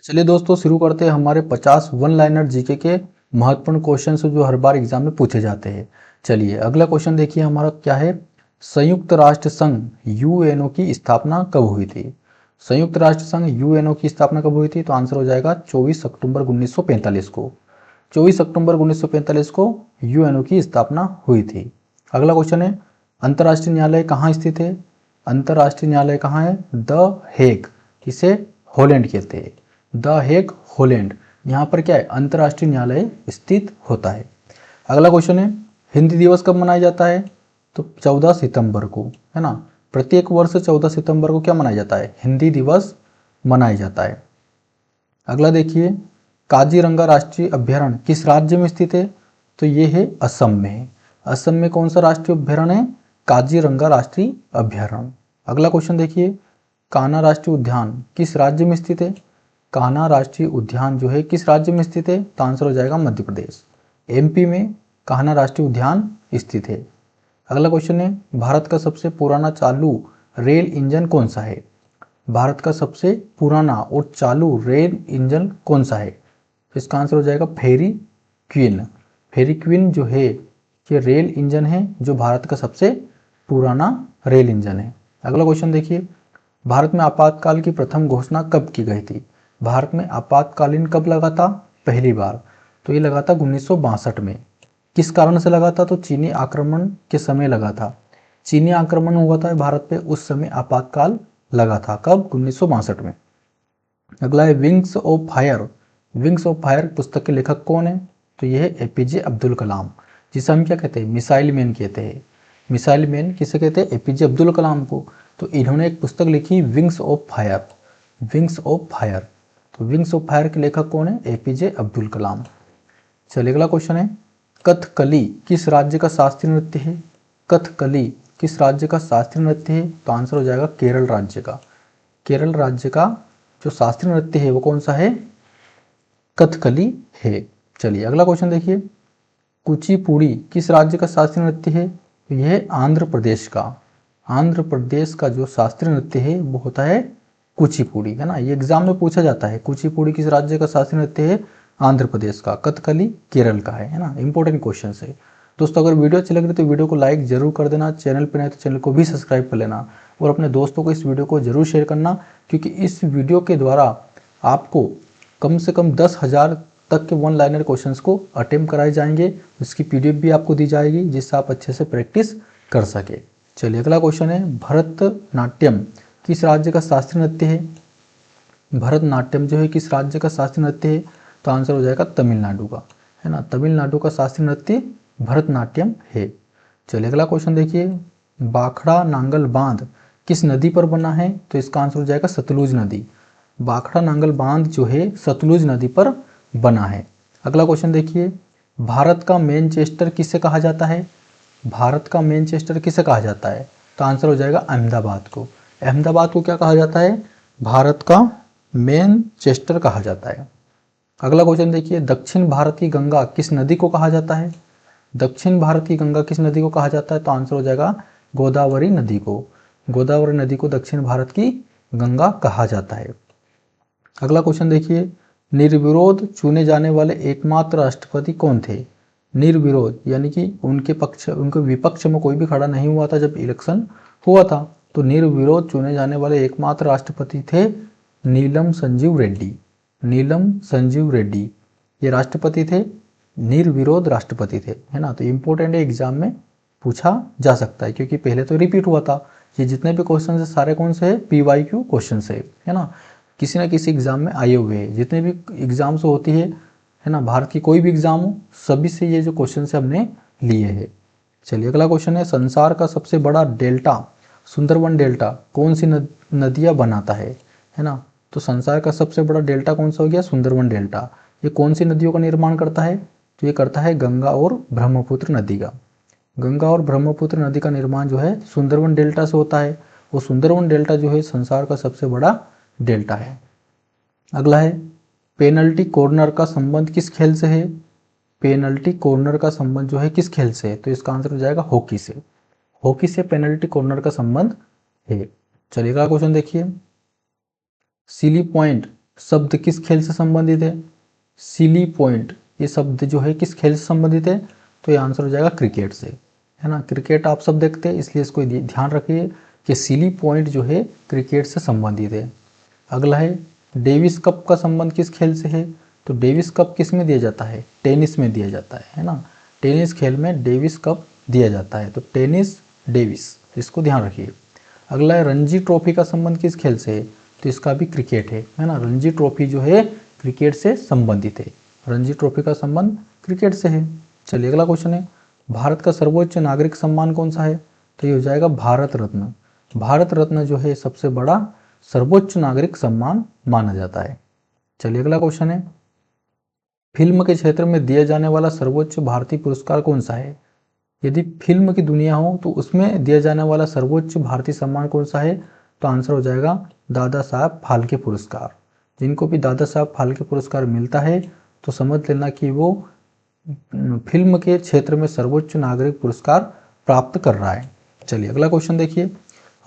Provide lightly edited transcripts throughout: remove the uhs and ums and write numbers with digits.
चलिए दोस्तों, शुरू करते हैं हमारे 50 वन लाइनर जीके के महत्वपूर्ण क्वेश्चन जो हर बार एग्जाम में पूछे जाते हैं। चलिए अगला क्वेश्चन देखिए हमारा क्या है। संयुक्त राष्ट्र संघ यूएनओ की स्थापना कब हुई थी? संयुक्त राष्ट्र संघ यूएनओ की स्थापना कब हुई थी? तो आंसर हो जाएगा 24 अक्टूबर 1945 को। 24 अक्टूबर 1945 को यूएनओ की स्थापना हुई थी। अगला क्वेश्चन है, अंतर्राष्ट्रीय न्यायालय कहाँ स्थित है? अंतर्राष्ट्रीय न्यायालय कहाँ है? The Hague. इसे हॉलैंड कहते हैं। The Hague, Holland. यहाँ पर क्या है? अंतर्राष्ट्रीय न्यायालय स्थित होता है। अगला क्वेश्चन है, हिंदी दिवस कब मनाया जाता है? तो 14 सितंबर को, है ना। प्रत्येक वर्ष 14 सितंबर को क्या मनाया जाता है? हिंदी दिवस मनाया जाता है। अगला देखिए, काजीरंगा राष्ट्रीय अभ्यारण्य किस राज्य में स्थित है? तो ये है असम में। असम में कौन सा राष्ट्रीय अभ्यारण्य है? काजीरंगा राष्ट्रीय अभ्यारण्य। अगला क्वेश्चन देखिए, कान्हा राष्ट्रीय उद्यान किस राज्य में स्थित है? कान्हा राष्ट्रीय उद्यान जो है किस राज्य में स्थित है? तो आंसर हो जाएगा मध्य प्रदेश। एमपी में कान्हा राष्ट्रीय उद्यान स्थित है। अगला क्वेश्चन है, भारत का सबसे पुराना चालू रेल इंजन कौन सा है? भारत का सबसे पुराना और चालू रेल इंजन कौन सा है? इसका आंसर हो जाएगा फेरी क्वीन। फेरी क्वीन जो है ये रेल इंजन है जो भारत का सबसे पुराना रेल इंजन है। अगला क्वेश्चन देखिए, भारत में आपातकाल की प्रथम घोषणा कब की गई थी? भारत में आपातकालीन कब लगा था पहली बार? तो ये लगा था 1962 में। किस कारण से लगा था? तो चीनी आक्रमण के समय लगा था। चीनी आक्रमण हुआ था भारत पे, उस समय आपातकाल लगा था। कब? 1962 में। अगला है wings of fire. Wings of fire पुस्तक के लेखक कौन है? तो यह है एपीजे अब्दुल कलाम, जिसे हम क्या कहते हैं? मिसाइल मैन कहते हैं। मिसाइल मैन किसे कहते हैं? एपीजे अब्दुल कलाम को। तो इन्होंने एक पुस्तक लिखी wings of fire. Wings of fire. तो विंग्स ऑफ फायर के लेखक कौन है? एपीजे अब्दुल कलाम। चलिए अगला क्वेश्चन है, कथकली किस राज्य का शास्त्रीय नृत्य है? कथकली किस राज्य का शास्त्रीय नृत्य है? तो आंसर हो जाएगा केरल राज्य का। केरल राज्य का जो शास्त्रीय नृत्य है वो कौन सा है? कथकली है। चलिए अगला क्वेश्चन देखिए, कुचिपुड़ी किस राज्य का शास्त्रीय नृत्य है? तो यह है आंध्र प्रदेश का। आंध्र प्रदेश का जो शास्त्रीय नृत्य है वो होता है कुचिपुड़ी, है ना। ये एग्जाम में पूछा जाता है, कुचिपुड़ी किस राज्य का शास्त्रीय नृत्य है? आंध्र प्रदेश का। कथकली केरल का है ना। इंपॉर्टेंट क्वेश्चन है दोस्तों। अगर वीडियो अच्छी लग रही है तो वीडियो को लाइक जरूर कर देना, चैनल पर नहीं तो चैनल को भी सब्सक्राइब कर लेना और अपने दोस्तों को इस वीडियो को जरूर शेयर करना, क्योंकि इस वीडियो के द्वारा आपको कम से कम 10,000 तक के वन लाइनर क्वेश्चंस को अटेम्प्ट कराए जाएंगे। उसकी पीडीएफ भी आपको दी जाएगी जिससे आप अच्छे से प्रैक्टिस कर सके। चलिए अगला क्वेश्चन है, भरतनाट्यम किस राज्य का शास्त्रीय नृत्य है? भरतनाट्यम जो है किस राज्य का शास्त्रीय नृत्य है? तो आंसर हो जाएगा तमिलनाडु का, है ना। तमिलनाडु का शास्त्रीय नृत्य भरतनाट्यम है। चलिए अगला क्वेश्चन देखिए, बाखड़ा नांगल बांध किस नदी पर बना है? तो इसका आंसर हो जाएगा सतलुज नदी। बाखड़ा नांगल बांध जो है सतलुज नदी पर बना है। अगला क्वेश्चन देखिए, भारत का मैनचेस्टर किसे कहा जाता है? भारत का मैनचेस्टर किसे कहा जाता है? तो आंसर हो जाएगा अहमदाबाद को। अहमदाबाद को क्या कहा जाता है? भारत का मैनचेस्टर कहा जाता है। अगला क्वेश्चन देखिए, दक्षिण भारत की गंगा किस नदी को कहा जाता है? दक्षिण भारत की गंगा किस नदी को कहा जाता है? तो आंसर हो जाएगा गोदावरी नदी को। गोदावरी नदी को दक्षिण भारत की गंगा कहा जाता है। अगला क्वेश्चन देखिए, निर्विरोध चुने जाने वाले एकमात्र राष्ट्रपति कौन थे? निर्विरोध यानी कि उनके विपक्ष में कोई भी खड़ा नहीं हुआ था जब इलेक्शन हुआ था। तो निर्विरोध चुने जाने वाले एकमात्र राष्ट्रपति थे नीलम संजीव रेड्डी। नीलम संजीव रेड्डी ये राष्ट्रपति थे, निर्विरोध राष्ट्रपति थे, है ना। तो इम्पोर्टेंट है, एग्जाम में पूछा जा सकता है क्योंकि पहले तो रिपीट हुआ था। ये जितने भी क्वेश्चन है सारे कौन से है? PYQ क्वेश्चन है ना। किसी ना किसी एग्जाम में आए हुए हैं। जितने भी एग्जाम्स होती है ना, भारत की कोई भी एग्जाम हो, सभी से ये जो क्वेश्चन है हमने लिए हैं। चलिए अगला क्वेश्चन है, संसार का सबसे बड़ा डेल्टा सुंदरवन डेल्टा कौन सी नदियाँ बनाता है ना। तो संसार का सबसे बड़ा डेल्टा कौन सा हो गया? सुंदरवन डेल्टा। ये कौन सी नदियों का निर्माण करता है? तो ये करता है गंगा और ब्रह्मपुत्र नदी का। गंगा और ब्रह्मपुत्र नदी का निर्माण जो है सुंदरवन डेल्टा से होता है। वो सुंदरवन डेल्टा जो है संसार का सबसे बड़ा डेल्टा है। अगला है, पेनल्टी कॉर्नर का संबंध किस खेल से है? पेनल्टी कॉर्नर का संबंध जो है किस खेल से है? तो इसका आंसर हो जाएगा हॉकी से। हॉकी से पेनल्टी कॉर्नर का संबंध है। चलिए अगला क्वेश्चन देखिए, सिली पॉइंट शब्द किस खेल से संबंधित है? सिली पॉइंट, ये शब्द जो है किस खेल से संबंधित है? तो ये आंसर हो जाएगा क्रिकेट से, है ना। क्रिकेट आप सब देखते हैं, इसलिए इसको ध्यान रखिए कि सिली पॉइंट जो है क्रिकेट से संबंधित है। अगला है डेविस कप का संबंध किस खेल से है? तो डेविस कप किस में दिया जाता है? टेनिस में दिया जाता है ना। टेनिस खेल में डेविस कप दिया जाता है, तो टेनिस डेविस, इसको ध्यान रखिए। अगला है रणजी ट्रॉफी का संबंध किस खेल से है? तो इसका भी क्रिकेट है ना। रणजी ट्रॉफी जो है क्रिकेट से संबंधित है, रणजी ट्रॉफी का संबंध क्रिकेट से है। चलिए अगला क्वेश्चन है, भारत का सर्वोच्च नागरिक सम्मान कौन सा है? तो ये हो जाएगा भारत रत्न। भारत रत्न जो है सबसे बड़ा सर्वोच्च नागरिक सम्मान माना जाता है। चलिए अगला क्वेश्चन है, फिल्म के क्षेत्र में दिया जाने वाला सर्वोच्च भारतीय पुरस्कार कौन सा है? यदि फिल्म की दुनिया हो तो उसमें दिया जाने वाला सर्वोच्च भारतीय सम्मान कौन सा है? तो आंसर हो जाएगा दादा साहब फाल्के पुरस्कार। जिनको भी दादा साहब फाल्के पुरस्कार मिलता है तो समझ लेना कि वो फिल्म के क्षेत्र में सर्वोच्च नागरिक पुरस्कार प्राप्त कर रहा है। चलिए अगला क्वेश्चन देखिए,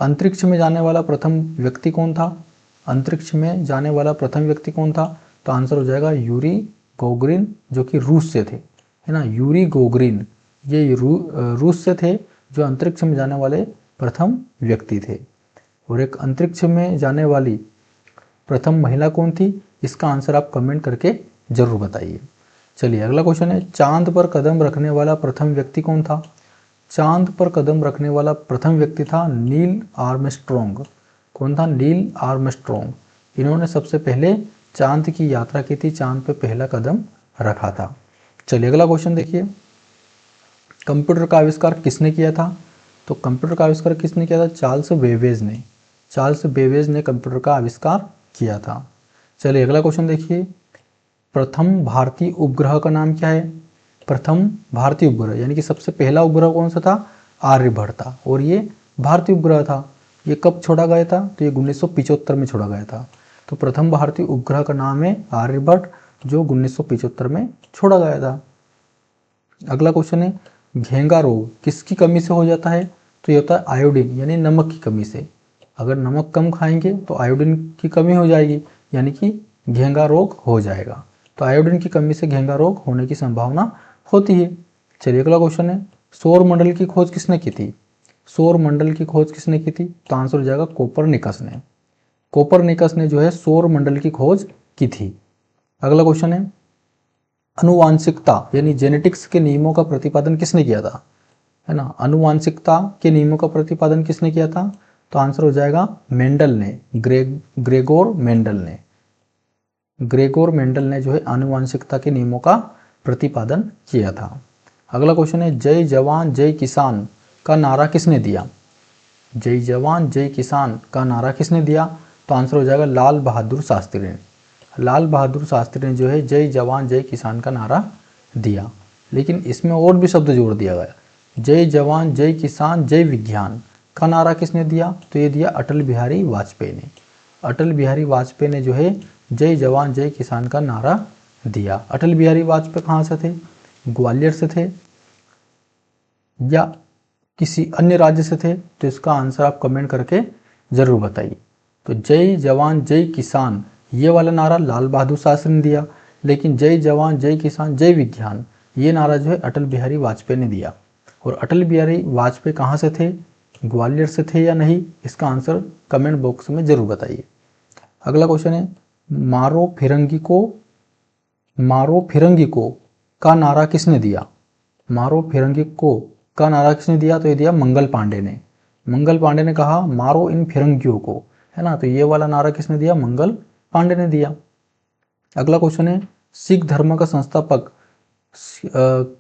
अंतरिक्ष में जाने वाला प्रथम व्यक्ति कौन था? अंतरिक्ष में जाने वाला प्रथम व्यक्ति कौन था? तो आंसर हो जाएगा यूरी गोगरिन, जो कि रूस से थे, है ना। यूरी गोगरिन ये रूस से थे, जो अंतरिक्ष में जाने वाले प्रथम व्यक्ति थे। और एक अंतरिक्ष में जाने वाली प्रथम महिला कौन थी? इसका आंसर आप कमेंट करके जरूर बताइए। चलिए अगला क्वेश्चन है, चांद पर कदम रखने वाला प्रथम व्यक्ति कौन था? चांद पर कदम रखने वाला प्रथम व्यक्ति था नील आर्मस्ट्रॉन्ग। कौन था? Neil Armstrong. इन्होंने सबसे पहले चांद की यात्रा की थी, चांद पर पहला कदम रखा था। चलिए अगला क्वेश्चन देखिए, कंप्यूटर का आविष्कार किसने किया था? तो कंप्यूटर का आविष्कार किसने किया था? चार्ल्स बेबेज ने। चार्ल्स बेबेज ने कंप्यूटर का आविष्कार किया था। चलिए अगला क्वेश्चन देखिए, प्रथम भारतीय उपग्रह का नाम क्या है? प्रथम भारतीय उपग्रह यानी कि सबसे पहला उपग्रह कौन सा था? आर्यभट्ट था, और ये भारतीय उपग्रह था। ये कब छोड़ा गया था? तो ये 1975 में छोड़ा गया था। तो प्रथम भारतीय उपग्रह का नाम है आर्यभट्ट, जो 1975 में छोड़ा गया था। अगला क्वेश्चन है, घेंगा रोग किसकी कमी से हो जाता है? तो ये होता है आयोडीन यानी नमक की कमी से। अगर नमक कम खाएंगे तो आयोडीन की कमी हो जाएगी, यानी कि घेंगा रोग हो जाएगा। तो आयोडीन की कमी से घेंगा रोग होने की संभावना होती है। चलिए अगला क्वेश्चन है, सौर मंडल की खोज किसने की थी? सौर मंडल की खोज किसने की थी? तो आंसर हो जाएगा कोपरनिकस ने। कोपरनिकस ने जो है सौर मंडल की खोज की थी। अगला क्वेश्चन है, अनुवांशिकता यानी जेनेटिक्स के नियमों का प्रतिपादन किसने किया था? है ना। अनुवांशिकता के नियमों का प्रतिपादन किसने किया था? तो आंसर हो जाएगा मेंडल ने, ग्रेगोर मेंडल ने। ग्रेगोर मेंडल ने जो है आनुवांशिकता के नियमों का प्रतिपादन किया था। अगला क्वेश्चन है, जय जवान जय किसान का नारा किसने दिया? जय जवान जय किसान का नारा किसने दिया? तो आंसर हो जाएगा लाल बहादुर शास्त्री ने। लाल बहादुर शास्त्री ने जो है जय जवान जय किसान का नारा दिया। लेकिन इसमें और भी शब्द जोड़ दिया गया, जय जवान जय किसान जय विज्ञान का नारा किसने दिया? तो ये दिया अटल बिहारी वाजपेयी ने। अटल बिहारी वाजपेयी ने जो है जय जवान जय किसान का नारा दिया। अटल बिहारी वाजपेयी कहाँ से थे? ग्वालियर से थे या किसी अन्य राज्य से थे? तो इसका आंसर आप कमेंट करके जरूर बताइए। तो जय जवान जय किसान ये वाला नारा लाल बहादुर शास्त्री ने दिया, लेकिन जय जवान जय किसान जय विज्ञान ये नारा जो है अटल बिहारी वाजपेयी ने दिया। और अटल बिहारी वाजपेयी कहाँ से थे? ग्वालियर से थे या नहीं? इसका आंसर कमेंट बॉक्स में जरूर बताइए। अगला क्वेश्चन है, मारो फिरंगी को का नारा किसने दिया? मारो फिरंगी को का नारा किसने दिया? तो ये दिया मंगल पांडे ने। मंगल पांडे ने कहा मारो इन फिरंगियों को, है ना। तो ये वाला नारा किसने दिया? मंगल पांडे ने दिया। अगला क्वेश्चन है, सिख धर्म का संस्थापक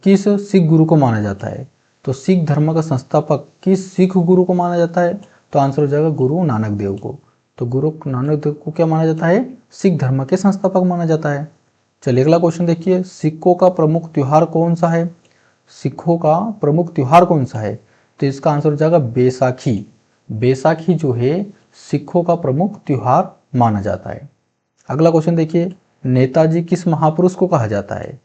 किस सिख गुरु को माना जाता है? तो सिख धर्म का संस्थापक किस सिख गुरु को माना जाता है? तो आंसर हो जाएगा गुरु नानक देव को। तो गुरु नानक देव को क्या माना जाता है? सिख धर्म के संस्थापक माना जाता है। चलिए अगला क्वेश्चन देखिए, सिखों का प्रमुख त्योहार कौन सा है? सिखों का प्रमुख त्योहार कौन सा है? तो इसका आंसर हो जाएगा बैसाखी। बैसाखी जो है सिखों का प्रमुख त्योहार माना जाता है। अगला क्वेश्चन देखिए, नेताजी किस महापुरुष को कहा जाता है?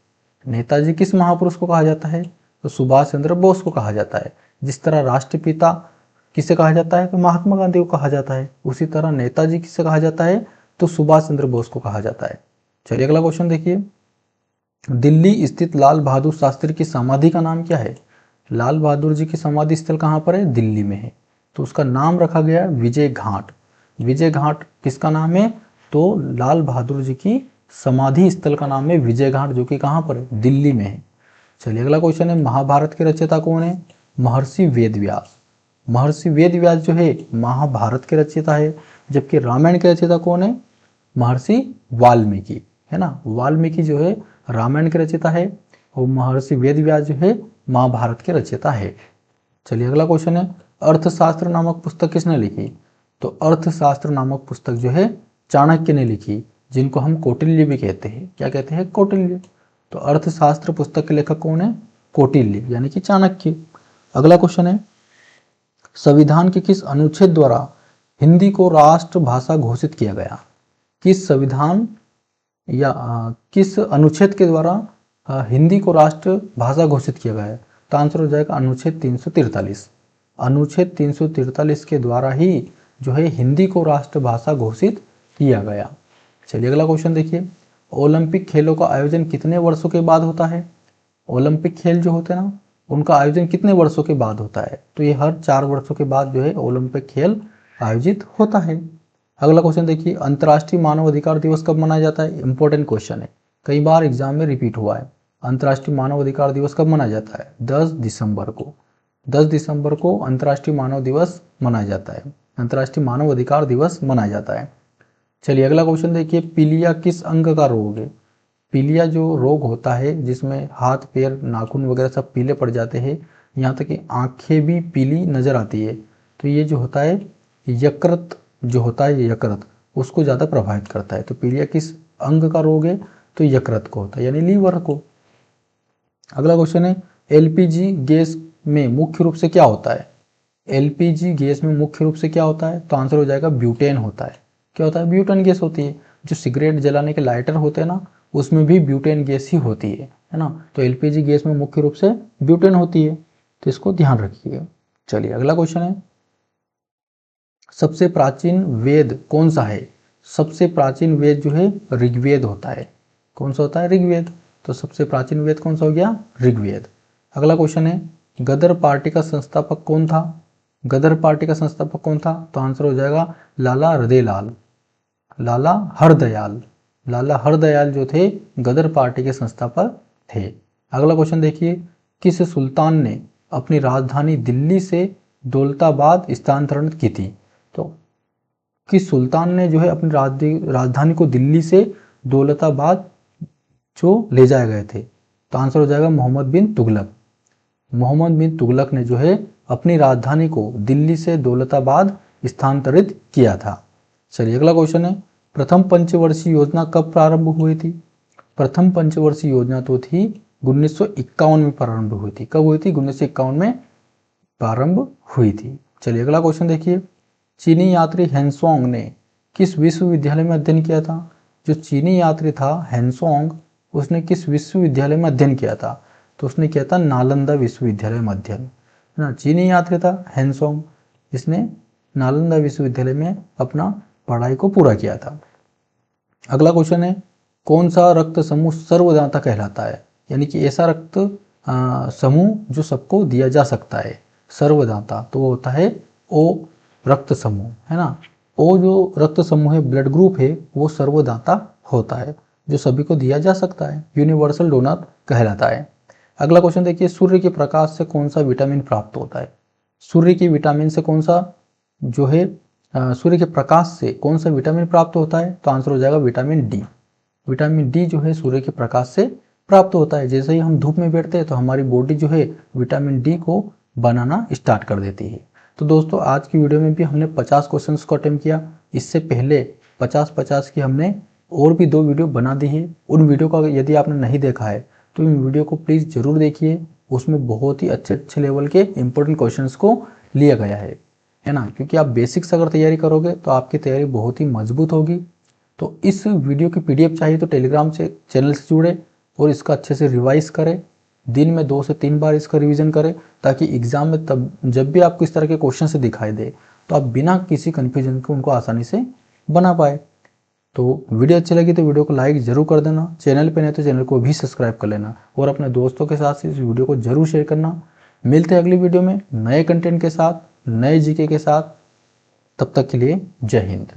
नेताजी किस महापुरुष को कहा जाता है? तो सुभाष चंद्र बोस को कहा जाता है। जिस तरह राष्ट्रपिता किसे कहा जाता है? तो महात्मा गांधी को कहा जाता है। उसी तरह नेताजी किसे कहा जाता है? तो सुभाष चंद्र बोस को कहा जाता है। चलिए अगला क्वेश्चन देखिए, दिल्ली स्थित लाल बहादुर शास्त्री की समाधि का नाम क्या है? लाल बहादुर जी की समाधि स्थल कहाँ पर है? दिल्ली में है, तो उसका नाम रखा गया है विजय घाट। विजय घाट किसका नाम है? तो लाल बहादुर जी की समाधि स्थल का नाम है विजय घाट, जो कि कहाँ पर है? दिल्ली में है। चलिए अगला क्वेश्चन है, महाभारत के रचयिता कौन है? महर्षि वेदव्यास। महर्षि वेदव्यास जो है महाभारत के रचयिता है, जबकि रामायण के रचयिता कौन है? महर्षि वाल्मीकि, है ना। वाल्मीकि जो है रामायण के रचयिता है और महर्षि वेदव्यास जो है महाभारत के रचयिता है। चलिए अगला क्वेश्चन है, अर्थशास्त्र नामक पुस्तक किसने लिखी? तो अर्थशास्त्र नामक पुस्तक जो है चाणक्य ने लिखी, जिनको हम कौटिल्य भी कहते हैं। क्या कहते हैं? कौटिल्य। तो अर्थशास्त्र पुस्तक के लेखक कौन है? कौटिल्य, यानी कि चाणक्य। अगला क्वेश्चन है, संविधान के किस अनुच्छेद द्वारा हिंदी को राष्ट्रभाषा घोषित किया गया? किस संविधान या किस अनुच्छेद के द्वारा हिंदी को राष्ट्रभाषा घोषित किया गया है? तो आंसर हो जाएगा अनुच्छेद 343। अनुच्छेद 343 के द्वारा ही जो है हिंदी को राष्ट्रभाषा घोषित किया गया। चलिए अगला क्वेश्चन देखिए, ओलंपिक खेलों का आयोजन कितने वर्षों के बाद होता है? ओलंपिक खेल जो होते हैं ना, उनका आयोजन कितने वर्षों के बाद होता है? तो ये हर 4 वर्षों के बाद जो है ओलंपिक खेल आयोजित होता है। अगला क्वेश्चन देखिए, अंतर्राष्ट्रीय मानव अधिकार दिवस कब मनाया जाता है? इंपॉर्टेंट क्वेश्चन है, कई बार एग्जाम में रिपीट हुआ है। अंतर्राष्ट्रीय मानव अधिकार दिवस कब मनाया जाता है? 10 दिसंबर को। 10 दिसंबर को अंतर्राष्ट्रीय मानव दिवस मनाया जाता है, अंतर्राष्ट्रीय मानव अधिकार दिवस मनाया जाता है। चलिए अगला क्वेश्चन देखिए, पीलिया किस अंग का रोग है? पीलिया जो रोग होता है जिसमें हाथ पैर नाखून वगैरह सब पीले पड़ जाते हैं, यहाँ तक कि आंखें भी पीली नजर आती है, तो ये जो होता है यकृत जो होता है, ये यकृत उसको ज़्यादा प्रभावित करता है। तो पीलिया किस अंग का रोग है? तो यकृत को होता है, यानी लीवर को। अगला क्वेश्चन है, एलपीजी गैस में मुख्य रूप से क्या होता है? एलपीजी गैस में मुख्य रूप से क्या होता है? तो आंसर हो जाएगा ब्यूटेन होता है। क्या होता है? ब्यूटेन गैस होती है। जो सिगरेट जलाने के लाइटर होते हैं ना, उसमें भी ब्यूटेन गैस ही होती है ना। तो एलपीजी गैस में मुख्य रूप से ब्यूटेन होती है, तो इसको ध्यान रखिएगा। चलिए अगला क्वेश्चन है, सबसे प्राचीन वेद कौन सा है? सबसे प्राचीन वेद जो है ऋग्वेद होता है। कौन सा होता है? ऋग्वेद। तो सबसे प्राचीन वेद कौन सा हो गया? ऋग्वेद। अगला क्वेश्चन है, गदर पार्टी का संस्थापक कौन था? गदर पार्टी का संस्थापक कौन था? तो आंसर हो जाएगा लाला हरदयाल। लाला हरदयाल, लाला हरदयाल जो थे गदर पार्टी के संस्थापक थे। अगला क्वेश्चन देखिए, किस सुल्तान ने अपनी राजधानी दिल्ली से दौलताबाद स्थानांतरित की थी? तो किस सुल्तान ने जो है अपनी राजधानी को दिल्ली से दौलताबाद जो ले जाए गए थे? तो आंसर हो जाएगा मोहम्मद बिन तुगलक। मोहम्मद बिन तुगलक ने जो है अपनी राजधानी को दिल्ली से दौलताबाद स्थानांतरित किया था। चलिए अगला क्वेश्चन है, प्रथम पंचवर्षीय योजना कब प्रारंभ हुई थी? प्रथम पंचवर्षीय योजना तो थी 1951 में प्रारंभ हुई थी। कब हुई थी? 1951 में प्रारंभ हुई थी। चलिए अगला क्वेश्चन देखिए, चीनी यात्री हेनसोंग ने किस विश्वविद्यालय में अध्ययन किया था? जो चीनी यात्री था हेनसोंग, उसने किस विश्वविद्यालय में अध्ययन किया था? तो उसने किया था नालंदा विश्वविद्यालय में अध्ययन, है ना। चीनी यात्री था हेनसोंग, जिसने नालंदा विश्वविद्यालय में अपना पढ़ाई को पूरा किया था। अगला क्वेश्चन है, कौन सा रक्त समूह सर्वदाता कहलाता है? यानी कि ऐसा रक्त समूह जो सबको दिया जा सकता है, सर्वदाता, तो वो होता है ओ रक्त समूह, है ना। ओ जो रक्त समूह है, ब्लड ग्रुप है, वो सर्वदाता होता है, जो सभी को दिया जा सकता है, यूनिवर्सल डोनर कहलाता है। अगला क्वेश्चन देखिए, सूर्य के प्रकाश से कौन सा विटामिन प्राप्त होता है? सूर्य की विटामिन से कौन सा जो है सूर्य के प्रकाश से कौन सा विटामिन प्राप्त होता है? तो आंसर हो जाएगा विटामिन डी। विटामिन डी जो है सूर्य के प्रकाश से प्राप्त होता है। जैसे ही हम धूप में बैठते हैं तो हमारी बॉडी जो है विटामिन डी को बनाना स्टार्ट कर देती है। तो दोस्तों आज की वीडियो में भी हमने 50 क्वेश्चंस को अटेम्प्ट किया। इससे पहले 50-50 की हमने और भी 2 वीडियो बना दी है। उन वीडियो का यदि आपने नहीं देखा है तो इन वीडियो को प्लीज़ ज़रूर देखिए। उसमें बहुत ही अच्छे लेवल के इंपॉर्टेंट क्वेश्चंस को लिया गया है ना। क्योंकि आप बेसिक्स अगर तैयारी करोगे तो आपकी तैयारी बहुत ही मजबूत होगी। तो इस वीडियो की PDF चाहिए तो टेलीग्राम से चैनल से जुड़े और इसका अच्छे से रिवाइज करें। दिन में 2 से 3 बार इसका रिवीजन करें, ताकि एग्जाम में तब जब भी आपको इस तरह के क्वेश्चन से दिखाई दे तो आप बिना किसी कन्फ्यूजन के उनको आसानी से बना पाए। तो वीडियो अच्छी लगी तो वीडियो को लाइक जरूर कर देना, चैनल पे नहीं तो चैनल को भी सब्सक्राइब कर लेना और अपने दोस्तों के साथ इस वीडियो को जरूर शेयर करना। मिलते हैं अगली वीडियो में नए कंटेंट के साथ, नए जीके के साथ। तब तक के लिए जय हिंद।